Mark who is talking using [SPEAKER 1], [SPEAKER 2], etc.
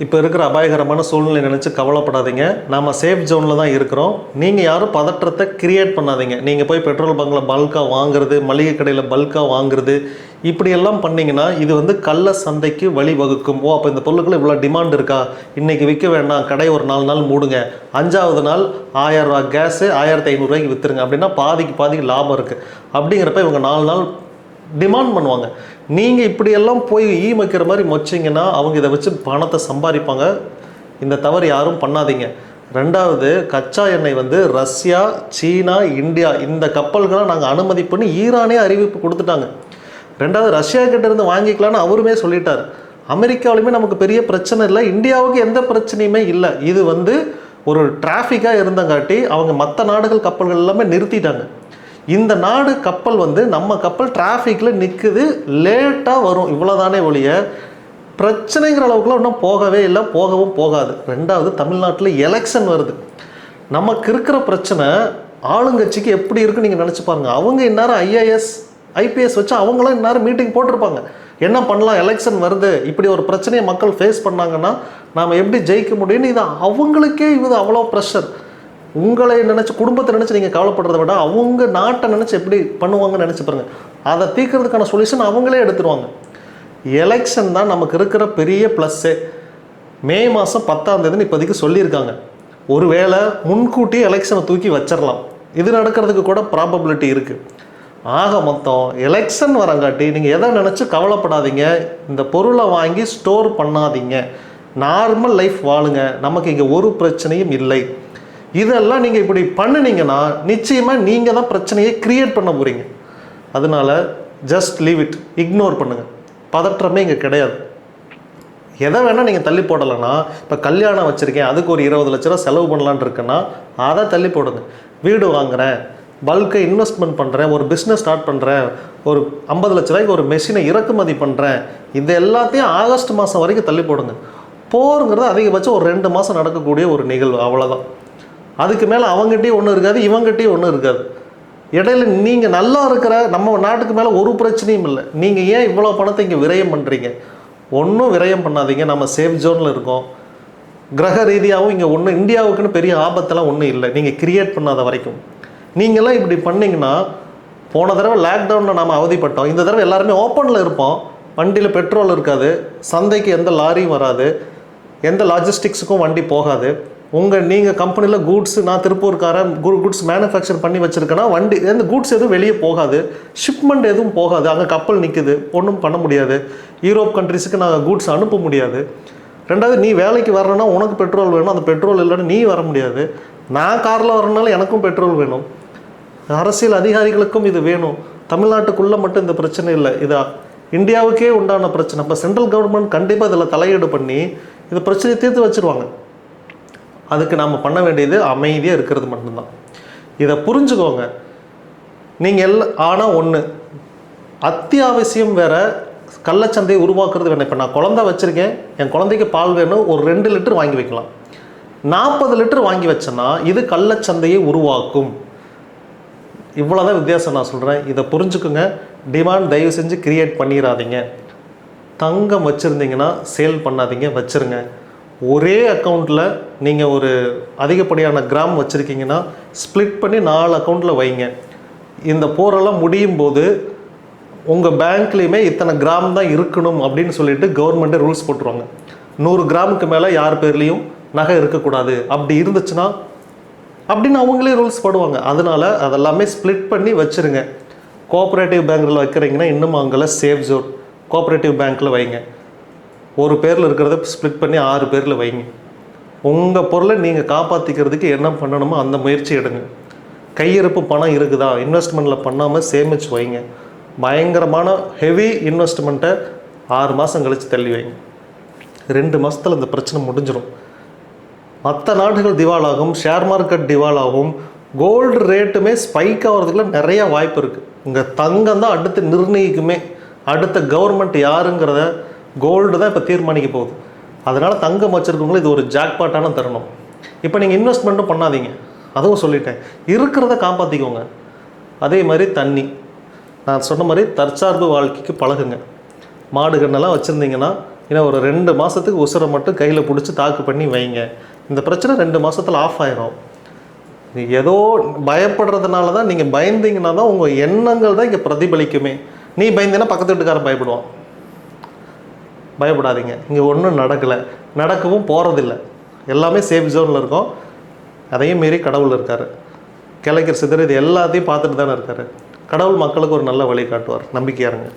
[SPEAKER 1] இப்போ இருக்கிற அபாயகரமான சூழ்நிலை நினச்சி கவலைப்படாதீங்க. நாம் சேஃப் ஜோனில் தான் இருக்கிறோம். நீங்கள் யாரும் பதற்றத்தை கிரியேட் பண்ணாதீங்க. நீங்கள் போய் பெட்ரோல் பங்கில் பல்காக வாங்குறது, மளிகை கடையில் பல்காக வாங்குறது, இப்படியெல்லாம் பண்ணிங்கன்னா இது வந்து கள்ள சந்தைக்கு வழிவகுக்கும். அப்போ இந்த பொருளுக்குள்ள இவ்வளோ டிமாண்ட் இருக்கா, இன்றைக்கி விற்க வேண்டாம், கடை ஒரு 4 நாள் மூடுங்க, 5ஆவது நாள் 1000 ரூபா கேஸு 1500 ரூபாய்க்கு விற்றுருங்க அப்படின்னா பாதிக்கு லாபம் இருக்குது. அப்படிங்கிறப்ப இவங்க 4 நாள் டிமாண்ட் பண்ணுவாங்க. நீங்கள் இப்படியெல்லாம் போய் வைக்கிற மாதிரி மொச்சிங்கன்னா அவங்க இதை வச்சு பணத்தை சம்பாதிப்பாங்க. இந்த தவறு யாரும் பண்ணாதீங்க. 2வது, கச்சா எண்ணெய் வந்து ரஷ்யா, சீனா, இந்தியா இந்த கப்பல்களை நாங்கள் அனுமதி பண்ணி ஈரானே அறிவிப்பு கொடுத்துட்டாங்க. 2வது, ரஷ்யா கிட்ட இருந்து வாங்கிக்கலான்னு அவருமே சொல்லிட்டார். அமெரிக்காவிலுமே நமக்கு பெரிய பிரச்சனை இல்லை, இந்தியாவுக்கு எந்த பிரச்சனையுமே இல்லை. இது வந்து ஒரு டிராஃபிக்காக இருந்தங்காட்டி அவங்க மற்ற நாடுகள் கப்பல்கள் எல்லாமே நிறுத்திட்டாங்க. இந்த நாடு கப்பல் வந்து நம்ம கப்பல் டிராஃபிக்கில் நிற்குது, லேட்டாக வரும், இவ்வளோதானே ஒழிய பிரச்சனைங்கிற அளவுக்குலாம் இன்னும் போகவே இல்லை, போகவும் போகாது. 2வது, தமிழ்நாட்டில் எலெக்ஷன் வருது. நமக்கு இருக்கிற பிரச்சனை ஆளுங்கட்சிக்கு எப்படி இருக்குன்னு நீங்கள் நினச்சி பாருங்கள். அவங்க இந்நேரம் ஐஏஎஸ் ஐபிஎஸ் வச்சு அவங்களாம் இந்நேரம் மீட்டிங் போட்டிருப்பாங்க. என்ன பண்ணலாம், எலெக்ஷன் வருது, இப்படி ஒரு பிரச்சனையை மக்கள் ஃபேஸ் பண்ணாங்கன்னா நாம் எப்படி ஜெயிக்க முடியும்னு இது அவங்களுக்கே இது அவ்வளோ ப்ரெஷர். உங்களை நினச்சி, குடும்பத்தை நினச்சி நீங்கள் கவலைப்படுறத விட அவங்க நாட்டை நினச்சி எப்படி பண்ணுவாங்கன்னு நினச்சி பாருங்கள். அதை தீர்க்கறதுக்கான சொல்யூஷன் அவங்களே எடுத்துருவாங்க. எலெக்ஷன் தான் நமக்கு இருக்கிற பெரிய ப்ளஸ்ஸே. மே மாதம் 10ஆம் தேதின்னு இப்போதைக்கு சொல்லியிருக்காங்க. ஒருவேளை முன்கூட்டி எலெக்ஷனை தூக்கி வச்சிடலாம். இது நடக்கிறதுக்கு கூட ப்ராபபிலிட்டி இருக்குது. ஆக மொத்தம் எலெக்ஷன் வரங்காட்டி நீங்கள் எதை நினச்சி கவலைப்படாதீங்க. இந்த பொருளை வாங்கி ஸ்டோர் பண்ணாதீங்க. நார்மல் லைஃப் வாழுங்க. நமக்கு இங்கே ஒரு பிரச்சனையும் இல்லை. இதெல்லாம் நீங்கள் இப்படி பண்ணினீங்கன்னா நிச்சயமாக நீங்கள் தான் பிரச்சனையை க்ரியேட் பண்ண போகிறீங்க. அதனால் ஜஸ்ட் லீவ் இட், இக்னோர் பண்ணுங்கள். பதற்றமே இங்கே கிடையாது. எதை வேணால் நீங்கள் தள்ளி போடலைன்னா, இப்போ கல்யாணம் வச்சுருக்கேன், அதுக்கு ஒரு 20 லட்ச ரூபா செலவு பண்ணலான் இருக்குன்னா அதை தள்ளி போடுங்க. வீடு வாங்குகிறேன், பல்கை இன்வெஸ்ட்மெண்ட் பண்ணுறேன், ஒரு பிஸ்னஸ் ஸ்டார்ட் பண்ணுறேன், ஒரு 50 லட்ச ரூபாய்க்கு ஒரு மெஷினை இறக்குமதி பண்ணுறேன், இது எல்லாத்தையும் ஆகஸ்ட் மாதம் வரைக்கும் தள்ளி போடுங்க. போருங்கிறது அதிகபட்சம் ஒரு 2 மாதம் நடக்கக்கூடிய ஒரு நிகழ்வு, அவ்வளோதான். அதுக்கு மேலே அவங்ககிட்டையும் ஒன்றும் இருக்காது, இவங்ககிட்டையும் ஒன்றும் இருக்காது. இடையில நீங்கள் நல்லா இருக்கிற நம்ம நாட்டுக்கு மேலே ஒரு பிரச்சனையும் இல்லை. நீங்கள் ஏன் இவ்வளோ பணத்தை இங்கே விரயம் பண்ணுறீங்க? ஒன்றும் விரயம் பண்ணாதீங்க. நம்ம சேஃப் ஜோனில் இருக்கோம். கிரக ரீதியாகவும் இங்கே ஒன்றும் இந்தியாவுக்குன்னு பெரிய ஆபத்தெல்லாம் ஒன்றும் இல்லை, நீங்கள் கிரியேட் பண்ணாத வரைக்கும். நீங்கள்லாம் இப்படி பண்ணிங்கன்னா, போன தடவை லாக்டவுனில் நாம் அவதிப்பட்டோம், இந்த தடவை எல்லாருமே ஓப்பனில் இருப்போம். வண்டியில் பெட்ரோல் இருக்காது, சந்தைக்கு எந்த லாரியும் வராது, எந்த லாஜிஸ்டிக்ஸுக்கும் வண்டி போகாது. நீங்கள் கம்பெனியில் கூட்ஸு, நான் திருப்பூர்காரன் கூட்ஸ் மேனுஃபேக்சர் பண்ணி வச்சுருக்கேன்னா வண்டி எந்த கூட்ஸ் எதுவும் வெளியே போகாது, ஷிப்மெண்ட் எதுவும் போகாது. அங்கே கப்பல் நிற்குது, ஒன்றும் பண்ண முடியாது. யூரோப் கண்ட்ரிஸுக்கு நாங்கள் கூட்ஸ் அனுப்ப முடியாது. 2வது, நீ வேலைக்கு வரணும்னா உனக்கு பெட்ரோல் வேணும், அந்த பெட்ரோல் இல்லைன்னு நீ வர முடியாது. நான் காரில் வரணுனாலும் எனக்கும் பெட்ரோல் வேணும். அரசியல் அதிகாரிகளுக்கும் இது வேணும். தமிழ்நாட்டுக்குள்ளே மட்டும் இந்த பிரச்சனை இல்லை, இது இந்தியாவுக்கே உண்டான பிரச்சனை. இப்போ சென்ட்ரல் கவர்மெண்ட் கண்டிப்பாக இதில் தலையீடு பண்ணி இந்த பிரச்சனையை தீர்த்து வச்சுருவாங்க. அதுக்கு நாம் பண்ண வேண்டியது அமைதியாக இருக்கிறது மட்டும்தான். இதை புரிஞ்சுக்கோங்க. நீங்கள் ஆனால் ஒன்று அத்தியாவசியம் வேறு, கள்ளச்சந்தையை உருவாக்குறது வேணும். இப்போ நான் குழந்தை வச்சுருக்கேன், என் குழந்தைக்கு பால் வேணும், ஒரு 2 லிட்டர் வாங்கி வைக்கலாம். 40 லிட்டர் வாங்கி வச்சேன்னா இது கள்ளச்சந்தையை உருவாக்கும். இவ்வளோதான் வித்தியாசம் நான் சொல்கிறேன். இதை புரிஞ்சுக்குங்க. டிமாண்ட் தயவு செஞ்சு கிரியேட் பண்ணிடாதீங்க. தங்கம் வச்சுருந்தீங்கன்னா சேல் பண்ணாதீங்க, வச்சுருங்க. ஒரே அக்கௌண்ட்டில் நீங்கள் ஒரு அதிகப்படியான கிராம் வச்சுருக்கீங்கன்னா ஸ்ப்ளிட் பண்ணி 4 அக்கௌண்ட்டில் வைங்க. இந்த போரெல்லாம் முடியும் போது உங்கள் பேங்க்லேயுமே இத்தனை கிராம் தான் இருக்கணும் அப்படின்னு சொல்லிட்டு கவர்மெண்ட்டே ரூல்ஸ் போட்டுருவாங்க. 100 கிராமுக்கு மேலே யார் பேர்லேயும் நகை இருக்கக்கூடாது. அப்படி இருந்துச்சுன்னா அப்படின்னு அவங்களே ரூல்ஸ் போடுவாங்க. அதனால் அதெல்லாமே ஸ்ப்ளிட் பண்ணி வச்சுருங்க. கோஆப்ரேட்டிவ் பேங்க்கில் வைக்கிறீங்கன்னா இன்னும் அங்கே சேஃப் ஜோன். கோஆப்ரேட்டிவ் பேங்க்கில் வைங்க. ஒரு பேரில் இருக்கிறத ஸ்ப்ளிட் பண்ணி 6 பேரில் வைங்க. உங்கள் பொருளை நீங்கள் காப்பாற்றிக்கிறதுக்கு என்ன பண்ணணுமோ அந்த முயற்சி எடுங்க. கையிருப்பு பணம் இருக்குதா, இன்வெஸ்ட்மெண்ட்டில் பண்ணாமல் சேமித்து வைங்க. பயங்கரமான ஹெவி இன்வெஸ்ட்மெண்ட்டை 6 மாதம் கழித்து தள்ளி வைங்க. 2 மாதத்தில் இந்த பிரச்சனை முடிஞ்சிடும். மற்ற நாடுகள் திவாலாகும், ஷேர் மார்க்கெட் திவாலாகும், கோல்டு ரேட்டுமே ஸ்பைக் ஆகிறதுக்குலாம் நிறையா வாய்ப்பு இருக்குது. உங்கள் தங்கம் தான் அடுத்து நிர்ணயிக்குமே. அடுத்த கவர்மெண்ட் யாருங்கிறத கோல்டு தான் இப்போ தீர்மானிக்க போகுது. அதனால் தங்கம் வச்சுருக்கவங்களும் இது ஒரு ஜாக்பாட்டான தருணம். இப்போ நீங்கள் இன்வெஸ்ட்மெண்ட்டும் பண்ணாதீங்க, அதுவும் சொல்லிட்டேன். இருக்கிறத காப்பாற்றிக்கோங்க. அதே மாதிரி தண்ணி, நான் சொன்ன மாதிரி தற்சார்பு வாழ்க்கைக்கு பழகுங்க. மாடு கண்ணெல்லாம் வச்சுருந்தீங்கன்னா ஏன்னா ஒரு 2 மாதத்துக்கு உசுரை மட்டும் கையில் பிடிச்சி தாக்கு பண்ணி வைங்க. இந்த பிரச்சனை 2 மாதத்தில் ஆஃப் ஆயிரும். ஏதோ பயப்படுறதுனால தான், நீங்கள் பயந்தீங்கன்னா தான் உங்கள் எண்ணங்கள் தான் இங்கே பிரதிபலிக்குமே. நீ பயந்தீங்கன்னா பக்கத்து வீட்டுக்காரன் பயப்படுவான். பயப்படாதீங்க, இங்கே ஒன்றும் நடக்கலை, நடக்கவும் போகிறதில்ல. எல்லாமே சேஃப் ஜோனில் இருக்கும். அதையும் மீறி கடவுள் இருக்கார். கிளைக்கிற சிதறு இது எல்லாத்தையும் பார்த்துட்டு தானே இருக்கார். கடவுள் மக்களுக்கு ஒரு நல்ல வழி காட்டுவார். நம்பிக்கையாக இருங்க.